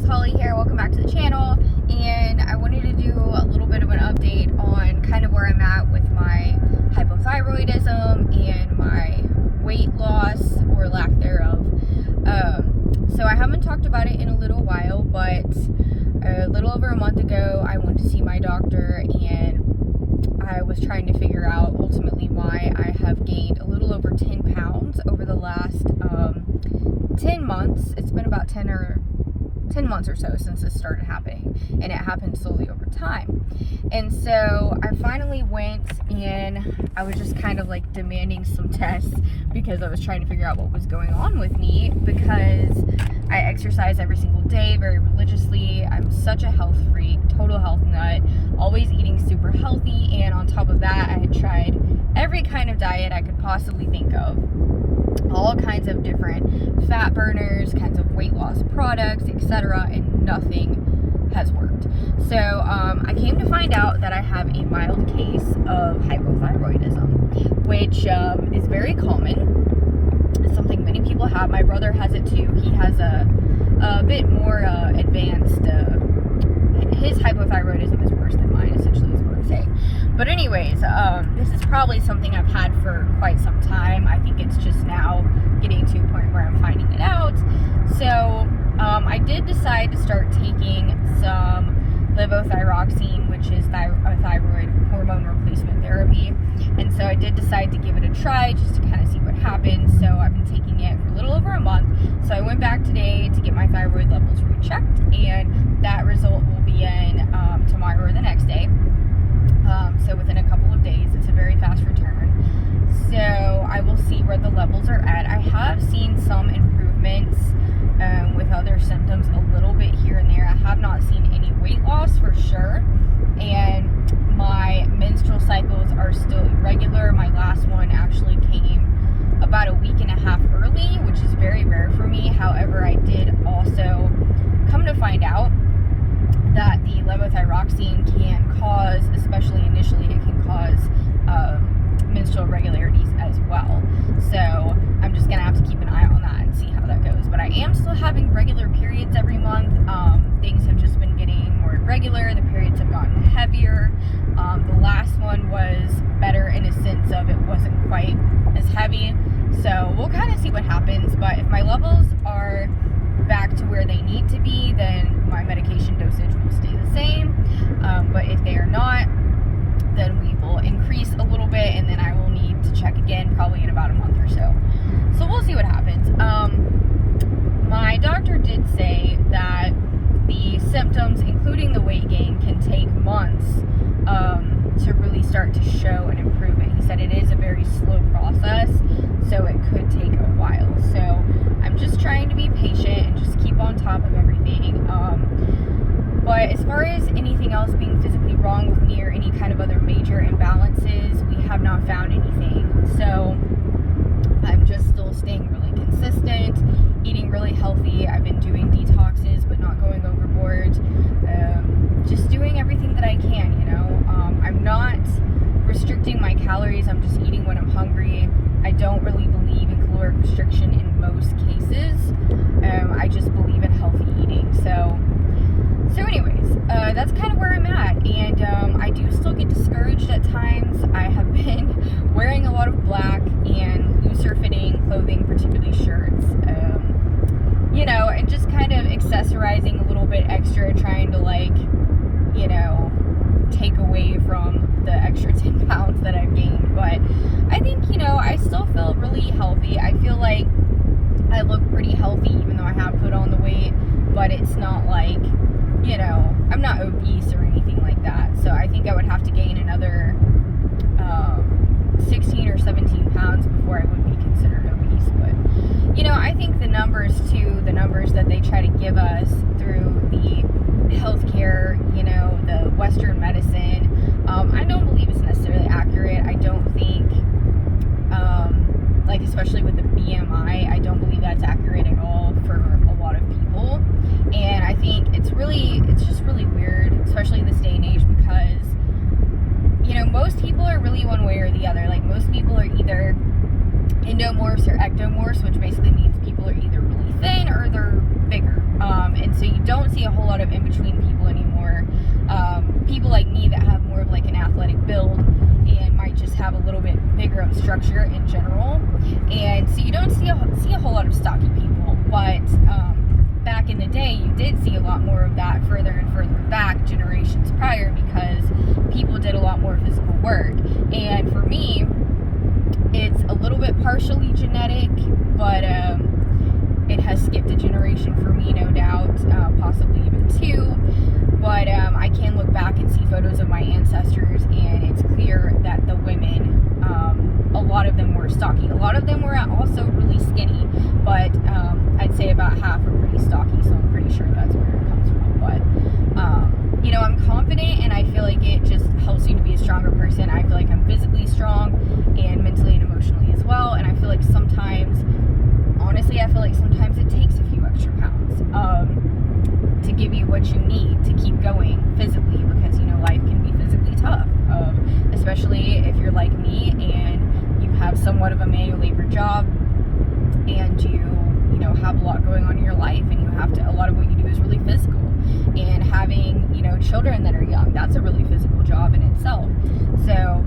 Holly here. Welcome back to the channel, and I wanted to do a little bit of an update on kind of where I'm at with my hypothyroidism and my weight loss or lack thereof. So I haven't talked about it in a little while, but a little over a month ago I went to see my doctor, and I was trying to figure out ultimately why I have gained a little over 10 pounds over the last 10 months. It's been about 10 months or so since this started happening, and it happened slowly over time. And so I finally went, and I was just kind of like demanding some tests because I was trying to figure out what was going on with me, because I exercise every single day very religiously. I'm such a health freak, total health nut, always eating super healthy, and on top of that I had tried every kind of diet I could possibly think of, all kinds of different fat burners, kinds of weight loss products, etc., and nothing has worked. So I came to find out that I have a mild case of hypothyroidism, which is very common. It's something many people have. My brother has it too. He has a bit more advanced, his hypothyroidism is worse than mine, essentially, is what I'm saying. But anyways, this is probably something I've had for quite some time. I think it's just now getting to a point where I'm finding it out. So I did decide to start taking some levothyroxine, which is thyroid hormone replacement therapy. And so I did decide to give it a try just to kind of see what happens. So I've been taking it for a little over a month. So I went back today to get my thyroid levels rechecked, and that result will be in tomorrow or the next day. So within a couple of days. It's a very fast return. So I will see where the levels are at. I have seen some improvements with other symptoms a little bit here and there. I have not seen any weight loss for sure, and my menstrual cycles are still irregular. My last one actually came about a week and a half early, which is very rare for me. However, I did also come to find out that the levothyroxine can cause, especially initially, it can cause menstrual irregularities as well. So I'm just gonna have to keep an eye on that and see how that goes. But I am still having regular periods every month. Things have just been getting more irregular. The periods have gotten heavier. The last one was better in a sense of it wasn't quite as heavy. So we'll kind of see what happens. But if my levels are back to where they need to be, then my medication dosage will stay the same. But if they are not, then we will increase a little bit, and then I will need to check again probably in about a month or so. So we'll see what happens. My doctor did say that the symptoms, including the weight gain, can take months to really start to show an improvement. He said it is a very slow process, so it could take a while. So I'm just trying to be patient and just keep on top of everything. But as far as anything else being physically wrong with me or any kind of other major imbalances, we have not found anything. So I'm just still staying really consistent, eating really healthy. I've been doing detoxes, but not going overboard. Just doing everything that I can, you know. I'm not restricting my calories. I'm just eating when I'm hungry. I don't really believe in caloric restriction in most cases. I just believe in healthy eating. So anyways, that's kind of where I'm at, and I do still get discouraged at times. I have been wearing a lot of black and looser fitting clothing, particularly shirts, you know, and just kind of accessorizing a little bit extra, trying to, like, you know, take away from the extra 10 pounds that I've gained. But I think, you know, I still feel really healthy. I feel like I look pretty healthy even though I have put on the weight, but it's not like, you know, I'm not obese or anything like that. So I think I would have to gain another 16 or 17 pounds before I would be considered obese. But, you know, I think the numbers too, the numbers that they try to give us through the healthcare, you know, the Western medicine, I don't believe it's necessarily accurate. I don't think, like, especially with the BMI, I don't believe that's accurate at all for a lot of people. And I think it's just really weird, especially this day and age, because, you know, most people are really one way or the other. Like, most people are either endomorphs or ectomorphs, which basically means people are either really thin or they're bigger. And so you don't see in between people anymore. People like me that have more of like an athletic build and might just have a little bit bigger of structure in general. And so you don't see a whole lot of stocky people, but back in the day, you did see a lot more of that further and further back, generations prior, because people did a lot more physical work. And for me, it's a little bit partially genetic, but it has skipped a generation for me, no doubt, possibly even two. But I can look back and see photos of my ancestors, and it's clear that the women, a lot of them were stocky. A lot of them were also really skinny, but I'd say about half are pretty stocky, so I'm pretty sure that's where it comes from. But, you know, I'm confident, and I feel like it just helps me to be a stronger person. I feel like I'm physically strong and mentally and emotionally as well, and I feel like sometimes, honestly, I feel like sometimes it takes a few extra pounds to give you what you need to keep going physically, because, you know, life can be physically tough, especially if you're like me and you have somewhat of a manual labor job and you know, have a lot going on in your life, and you have to, a lot of what you do is really physical, and having, you know, children that are young, that's a really physical job in itself. So,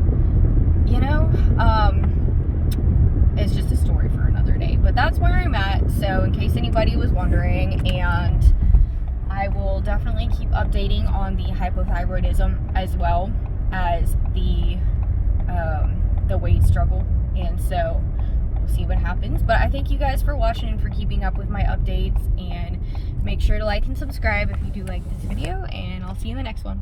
you know, it's just a story for another day, but that's where I'm at. So in case anybody was wondering, and I will definitely keep updating on the hypothyroidism as well as the weight struggle, and so we'll see what happens. But I thank you guys for watching and for keeping up with my updates, and make sure to like and subscribe if you do like this video, and I'll see you in the next one.